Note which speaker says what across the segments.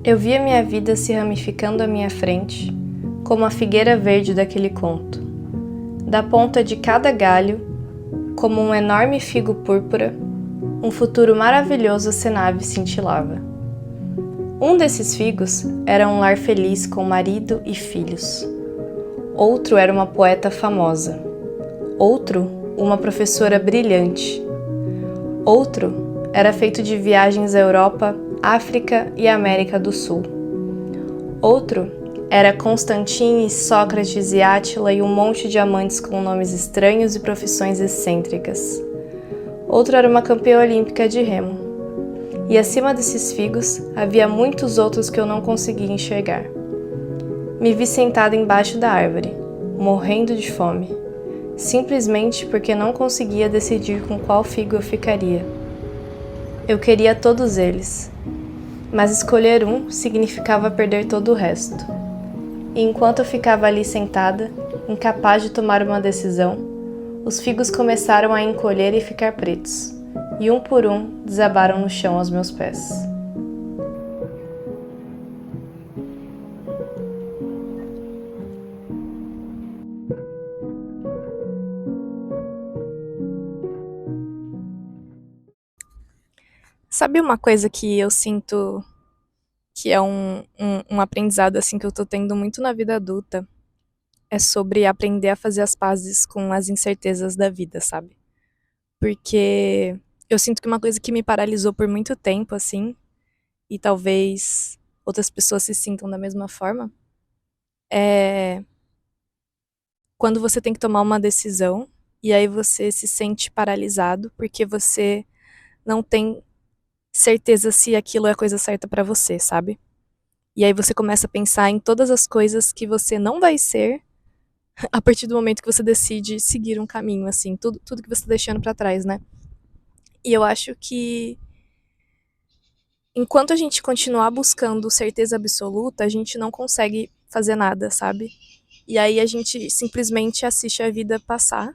Speaker 1: Eu via minha vida se ramificando à minha frente, como a figueira verde daquele conto. Da ponta de cada galho, como um enorme figo púrpura, um futuro maravilhoso acenava e cintilava. Um desses figos era um lar feliz com marido e filhos. Outro era uma poeta famosa. Outro, uma professora brilhante. Outro era feito de viagens à Europa, África e América do Sul. Outro era Constantine, Sócrates e Átila e um monte de amantes com nomes estranhos e profissões excêntricas. Outro era uma campeã olímpica de remo. E acima desses figos havia muitos outros que eu não conseguia enxergar. Me vi sentada embaixo da árvore, morrendo de fome, simplesmente porque não conseguia decidir com qual figo eu ficaria. Eu queria todos eles, mas escolher um significava perder todo o resto. E enquanto eu ficava ali sentada, incapaz de tomar uma decisão, os figos começaram a encolher e ficar pretos, e um por um desabaram no chão aos meus pés. Sabe uma coisa que eu sinto que é um aprendizado assim que eu tô tendo muito na vida adulta? É sobre aprender a fazer as pazes com as incertezas da vida, sabe? Porque eu sinto que uma coisa que me paralisou por muito tempo, assim, e talvez outras pessoas se sintam da mesma forma, é quando você tem que tomar uma decisão e aí você se sente paralisado porque você não tem certeza se aquilo é a coisa certa pra você, sabe? E aí você começa a pensar em todas as coisas que você não vai ser a partir do momento que você decide seguir um caminho, assim, tudo que você tá deixando pra trás, né? E eu acho que enquanto a gente continuar buscando certeza absoluta, a gente não consegue fazer nada, sabe? E aí a gente simplesmente assiste a vida passar,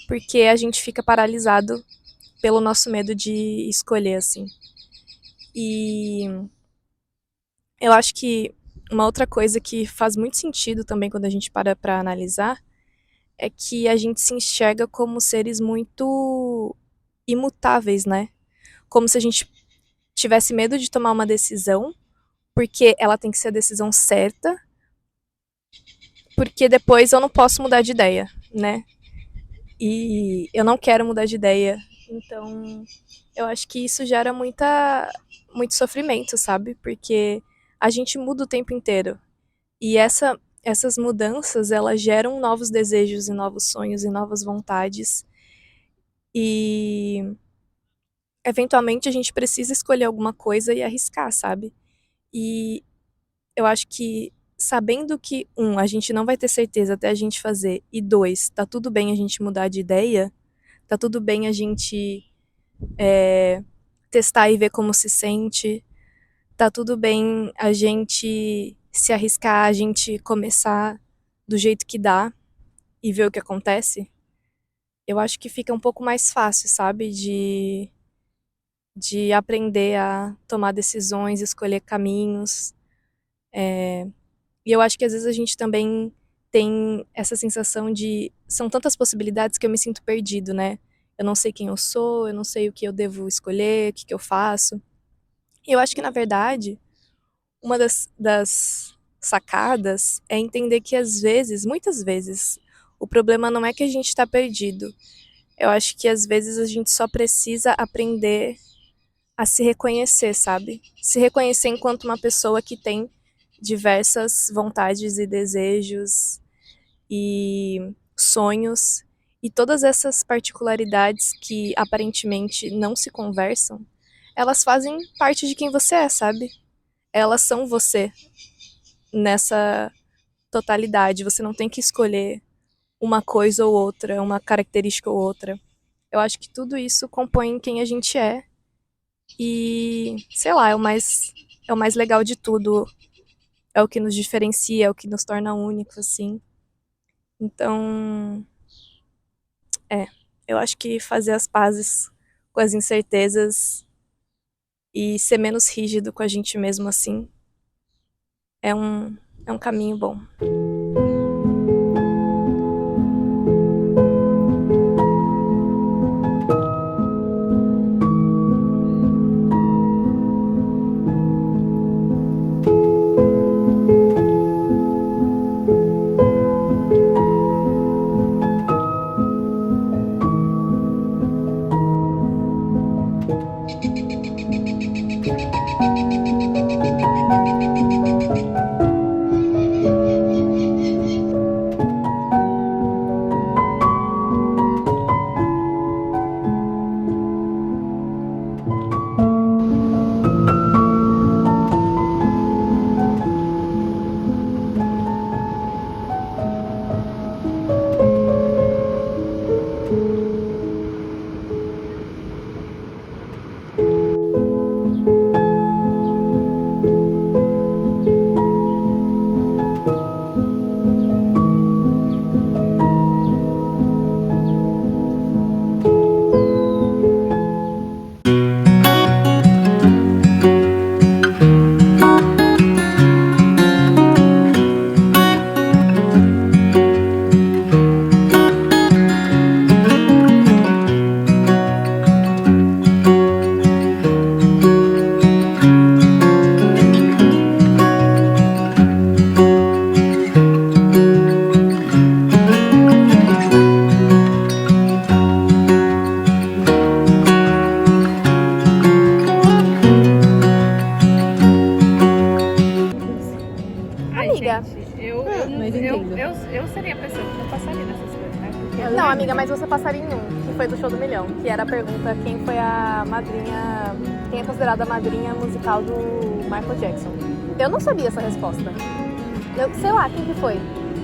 Speaker 1: porque a gente fica paralisado pelo nosso medo de escolher, assim. E eu acho que uma outra coisa que faz muito sentido também quando a gente para pra analisar é que a gente se enxerga como seres muito imutáveis, né? Como se a gente tivesse medo de tomar uma decisão, porque ela tem que ser a decisão certa, porque depois eu não posso mudar de ideia, né? E eu não quero mudar de ideia. Então, eu acho que isso gera muito sofrimento, sabe? Porque a gente muda o tempo inteiro. E essas mudanças, elas geram novos desejos e novos sonhos e novas vontades. E eventualmente a gente precisa escolher alguma coisa e arriscar, sabe? E eu acho que sabendo que, a gente não vai ter certeza até a gente fazer, e dois, tá tudo bem a gente mudar de ideia, tá tudo bem a gente testar e ver como se sente, tá tudo bem a gente se arriscar, a gente começar do jeito que dá e ver o que acontece. Eu acho que fica um pouco mais fácil, sabe, de aprender a tomar decisões, escolher caminhos. E eu acho que às vezes a gente também tem essa sensação de são tantas possibilidades que eu me sinto perdido, né? Eu não sei quem eu sou, eu não sei o que eu devo escolher, o que eu faço. E eu acho que, na verdade, uma das sacadas é entender que às vezes, muitas vezes, o problema não é que a gente está perdido. Eu acho que às vezes a gente só precisa aprender a se reconhecer, sabe? Se reconhecer enquanto uma pessoa que tem diversas vontades e desejos e sonhos e todas essas particularidades que aparentemente não se conversam, elas fazem parte de quem você é, sabe? Elas são você nessa totalidade. Você não tem que escolher uma coisa ou outra, uma característica ou outra. Eu acho que tudo isso compõe quem a gente é e, sei lá, é o mais legal de tudo. É o que nos diferencia, é o que nos torna únicos, assim. Então, eu acho que fazer as pazes com as incertezas e ser menos rígido com a gente mesmo assim é um caminho bom. Amiga.
Speaker 2: Eu seria a pessoa que não passaria nessas coisas, né? Porque
Speaker 1: Não, amiga, mas você passaria em um, que foi do Show do Milhão, que era a pergunta quem foi a madrinha, quem é considerada a madrinha musical do Michael Jackson. Eu não sabia essa resposta. Eu sei lá quem que foi,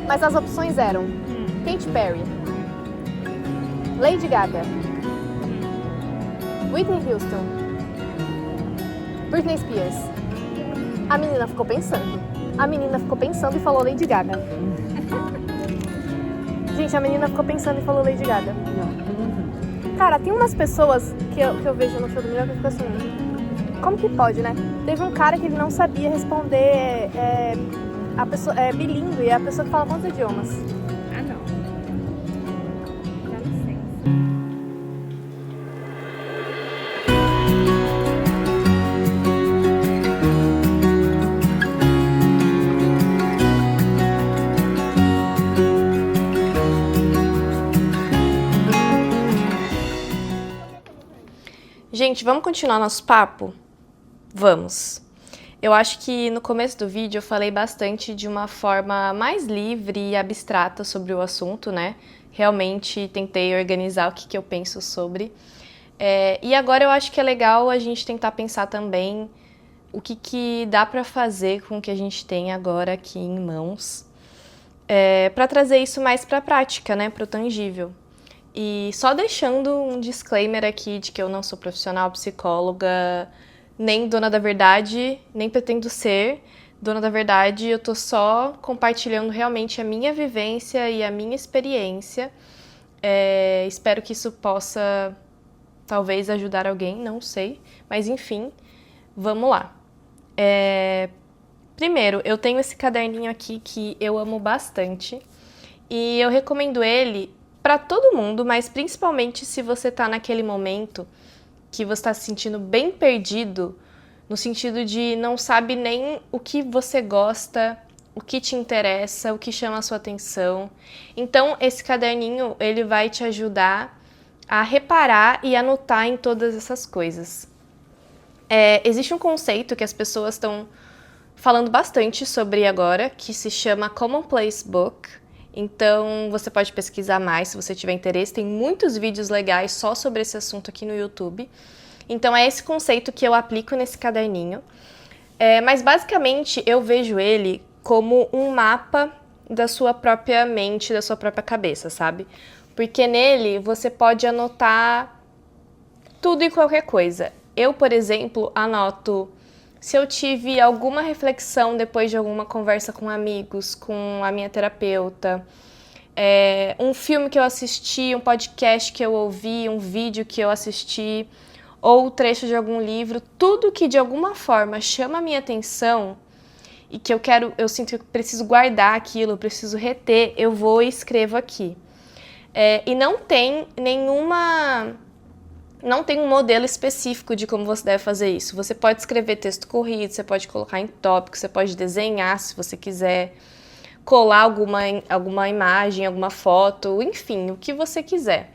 Speaker 1: mas as opções eram Katy Perry, Lady Gaga, Whitney Houston, Britney Spears. A menina ficou pensando e falou Lady Gaga. Gente, a menina ficou pensando e falou Lady Gaga. Cara, tem umas pessoas que eu vejo no Show do Milhão que eu fico assim, como que pode, né? Teve um cara que ele não sabia responder a pessoa, bilíngue, é a pessoa que fala quantos idiomas?
Speaker 2: Ah, não. Dá licença.
Speaker 1: Gente, vamos continuar nosso papo? Vamos! Eu acho que no começo do vídeo eu falei bastante de uma forma mais livre e abstrata sobre o assunto, né? Realmente tentei organizar o que eu penso sobre. E agora eu acho que é legal a gente tentar pensar também o que dá pra fazer com o que a gente tem agora aqui em mãos, pra trazer isso mais pra prática, né? Pro tangível. E só deixando um disclaimer aqui de que eu não sou profissional psicóloga, nem dona da verdade, nem pretendo ser dona da verdade. Eu tô só compartilhando realmente a minha vivência e a minha experiência. Espero que isso possa, talvez, ajudar alguém, não sei. Mas enfim, vamos lá. Primeiro, eu tenho esse caderninho aqui que eu amo bastante. E eu recomendo ele para todo mundo, mas principalmente se você tá naquele momento que você está se sentindo bem perdido, no sentido de não sabe nem o que você gosta, o que te interessa, o que chama a sua atenção. Então, esse caderninho, ele vai te ajudar a reparar e anotar em todas essas coisas. Existe um conceito que as pessoas estão falando bastante sobre agora, que se chama Commonplace Book. Então, você pode pesquisar mais se você tiver interesse. Tem muitos vídeos legais só sobre esse assunto aqui no YouTube. Então, é esse conceito que eu aplico nesse caderninho. Mas, basicamente, eu vejo ele como um mapa da sua própria mente, da sua própria cabeça, sabe? Porque nele você pode anotar tudo e qualquer coisa. Eu, por exemplo, anoto se eu tive alguma reflexão depois de alguma conversa com amigos, com a minha terapeuta, um filme que eu assisti, um podcast que eu ouvi, um vídeo que eu assisti, ou trecho de algum livro, tudo que de alguma forma chama a minha atenção e que eu sinto que eu preciso guardar aquilo, eu preciso reter, eu vou e escrevo aqui. E não tem um modelo específico de como você deve fazer isso. Você pode escrever texto corrido, você pode colocar em tópicos, você pode desenhar se você quiser, colar alguma imagem, alguma foto, enfim, o que você quiser.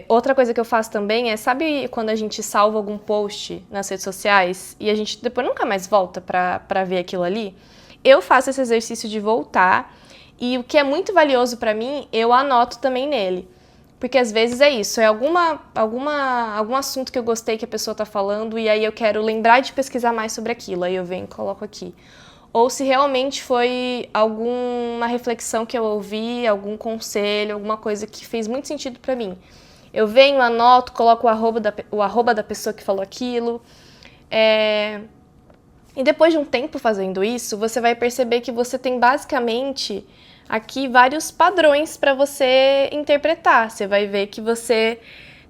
Speaker 1: Outra coisa que eu faço também sabe quando a gente salva algum post nas redes sociais e a gente depois nunca mais volta pra ver aquilo ali? Eu faço esse exercício de voltar e o que é muito valioso pra mim, eu anoto também nele. Porque às vezes é isso, é algum assunto que eu gostei que a pessoa tá falando e aí eu quero lembrar de pesquisar mais sobre aquilo, aí eu venho e coloco aqui. Ou se realmente foi alguma reflexão que eu ouvi, algum conselho, alguma coisa que fez muito sentido pra mim. Eu venho, anoto, coloco o arroba da pessoa que falou aquilo. E depois de um tempo fazendo isso, você vai perceber que você tem basicamente aqui vários padrões para você interpretar. Você vai ver que você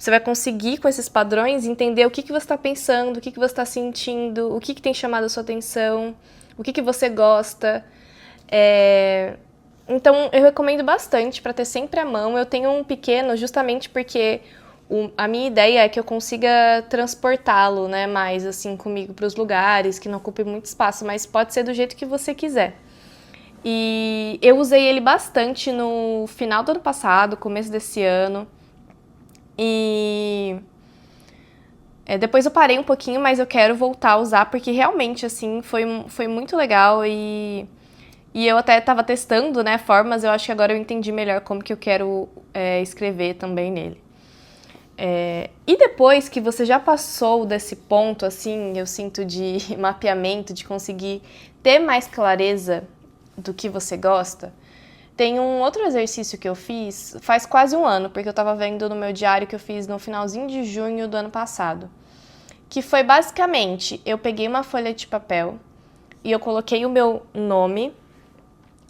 Speaker 1: vai conseguir, com esses padrões, entender o que você está pensando, o que você está sentindo, o que tem chamado a sua atenção, o que você gosta. Então, eu recomendo bastante para ter sempre à mão. Eu tenho um pequeno justamente porque a minha ideia é que eu consiga transportá-lo, né, mais assim comigo para os lugares, que não ocupe muito espaço, mas pode ser do jeito que você quiser. E eu usei ele bastante no final do ano passado, começo desse ano. E depois eu parei um pouquinho, mas eu quero voltar a usar, porque realmente, assim, foi muito legal. E eu até estava testando, né, formas, eu acho que agora eu entendi melhor como que eu quero escrever também nele. E depois que você já passou desse ponto, assim, eu sinto de mapeamento, de conseguir ter mais clareza do que você gosta, tem um outro exercício que eu fiz faz quase um ano, porque eu estava vendo no meu diário que eu fiz no finalzinho de junho do ano passado, que foi basicamente, eu peguei uma folha de papel e eu coloquei o meu nome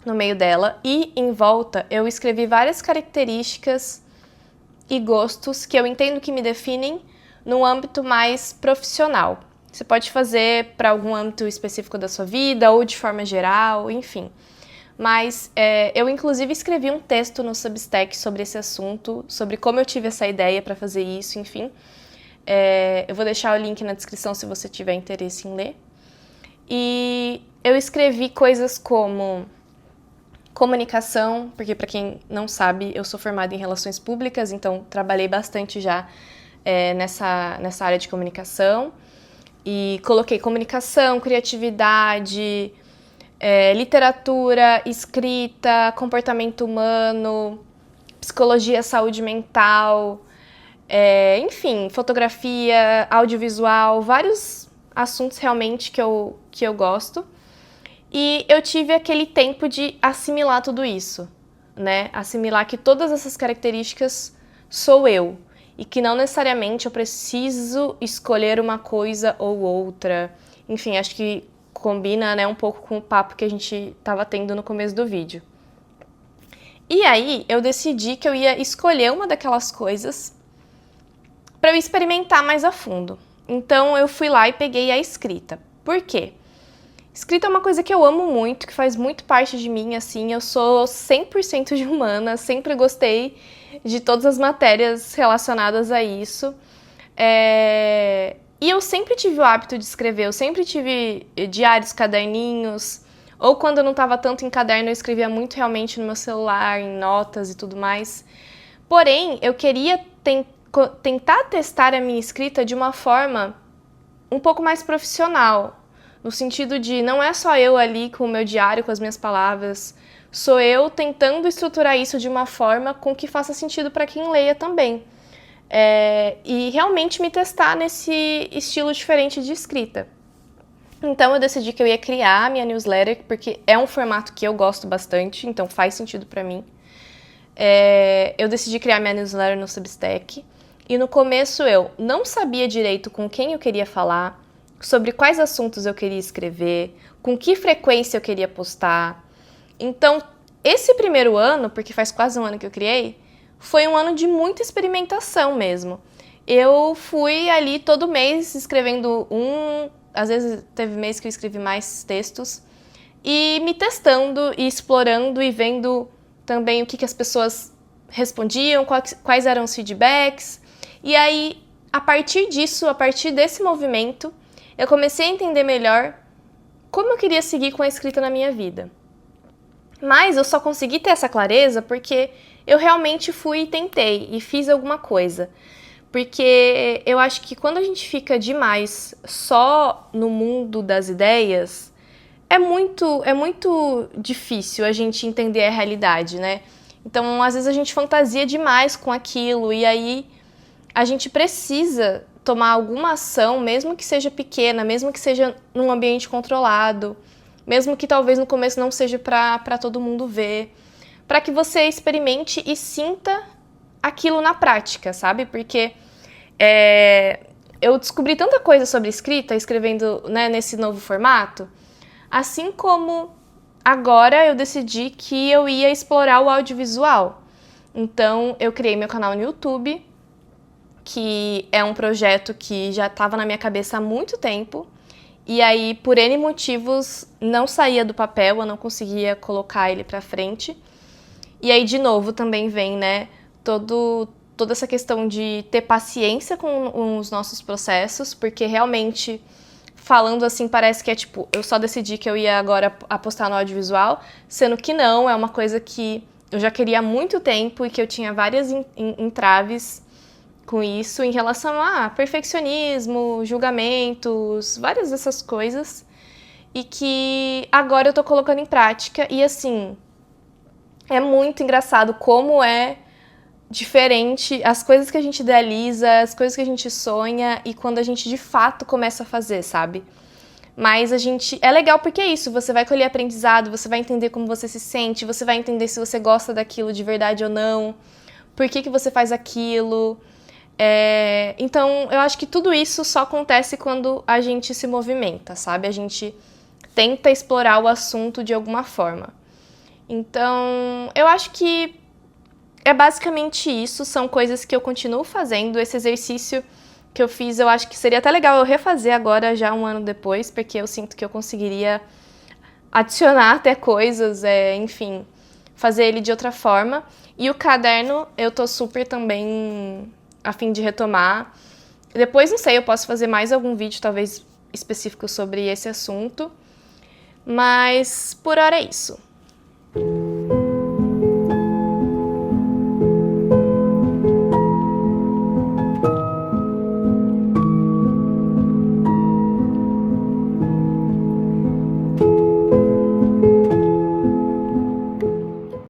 Speaker 1: no meio dela e em volta eu escrevi várias características e gostos que eu entendo que me definem no âmbito mais profissional. Você pode fazer para algum âmbito específico da sua vida ou de forma geral, enfim. Mas eu, inclusive, escrevi um texto no Substack sobre esse assunto, sobre como eu tive essa ideia para fazer isso, enfim. Eu vou deixar o link na descrição se você tiver interesse em ler. E eu escrevi coisas como comunicação, porque para quem não sabe, eu sou formada em relações públicas, então trabalhei bastante já nessa área de comunicação. E coloquei comunicação, criatividade, literatura, escrita, comportamento humano, psicologia, saúde mental, enfim, fotografia, audiovisual, vários assuntos realmente que eu gosto. E eu tive aquele tempo de assimilar tudo isso, né? Assimilar que todas essas características sou eu. E que não necessariamente eu preciso escolher uma coisa ou outra. Enfim, acho que combina, né, um pouco com o papo que a gente estava tendo no começo do vídeo. E aí, eu decidi que eu ia escolher uma daquelas coisas para eu experimentar mais a fundo. Então, eu fui lá e peguei a escrita. Por quê? Escrita é uma coisa que eu amo muito, que faz muito parte de mim, assim, eu sou 100% de humana, sempre gostei de todas as matérias relacionadas a isso. E eu sempre tive o hábito de escrever, eu sempre tive diários, caderninhos, ou quando eu não estava tanto em caderno, eu escrevia muito realmente no meu celular, em notas e tudo mais. Porém, eu queria tentar testar a minha escrita de uma forma um pouco mais profissional, no sentido de não é só eu ali com o meu diário, com as minhas palavras, sou eu tentando estruturar isso de uma forma com que faça sentido para quem leia também. E realmente me testar nesse estilo diferente de escrita. Então eu decidi que eu ia criar a minha newsletter, porque é um formato que eu gosto bastante, então faz sentido para mim. Eu decidi criar minha newsletter no Substack, e no começo eu não sabia direito com quem eu queria falar, sobre quais assuntos eu queria escrever, com que frequência eu queria postar. Então, esse primeiro ano, porque faz quase um ano que eu criei, foi um ano de muita experimentação mesmo. eu fui ali todo mês escrevendo às vezes teve mês que eu escrevi mais textos, e me testando e explorando e vendo também o que as pessoas respondiam, quais eram os feedbacks. E aí, a partir disso, a partir desse movimento, eu comecei a entender melhor como eu queria seguir com a escrita na minha vida. Mas eu só consegui ter essa clareza porque eu realmente fui e tentei e fiz alguma coisa. Porque eu acho que quando a gente fica demais só no mundo das ideias, é muito difícil a gente entender a realidade, né? Então, às vezes a gente fantasia demais com aquilo e aí a gente precisa tomar alguma ação, mesmo que seja pequena, mesmo que seja num ambiente controlado, mesmo que talvez no começo não seja para todo mundo ver, para que você experimente e sinta aquilo na prática, sabe? Porque eu descobri tanta coisa sobre escrita, escrevendo, né, nesse novo formato, assim como agora eu decidi que eu ia explorar o audiovisual. Então, eu criei meu canal no YouTube, que é um projeto que já estava na minha cabeça há muito tempo, e aí, por N motivos, não saía do papel, eu não conseguia colocar ele pra frente. E aí, de novo, também vem, né, toda essa questão de ter paciência com os nossos processos, porque realmente, falando assim, parece que é tipo, eu só decidi que eu ia agora apostar no audiovisual, sendo que não, é uma coisa que eu já queria há muito tempo e que eu tinha várias entraves com isso em relação a perfeccionismo, julgamentos, várias dessas coisas, e que agora eu tô colocando em prática. E assim, é muito engraçado como é diferente as coisas que a gente idealiza, as coisas que a gente sonha e quando a gente de fato começa a fazer, sabe? Mas é legal porque é isso, você vai colher aprendizado, você vai entender como você se sente, você vai entender se você gosta daquilo de verdade ou não, por que você faz aquilo. Então, eu acho que tudo isso só acontece quando a gente se movimenta, sabe? A gente tenta explorar o assunto de alguma forma. Então, eu acho que é basicamente isso, são coisas que eu continuo fazendo. Esse exercício que eu fiz, eu acho que seria até legal eu refazer agora, já um ano depois, porque eu sinto que eu conseguiria adicionar até coisas, enfim, fazer ele de outra forma. E o caderno, eu tô super também a fim de retomar. Depois, não sei, eu posso fazer mais algum vídeo, talvez específico sobre esse assunto. Mas por hora é isso.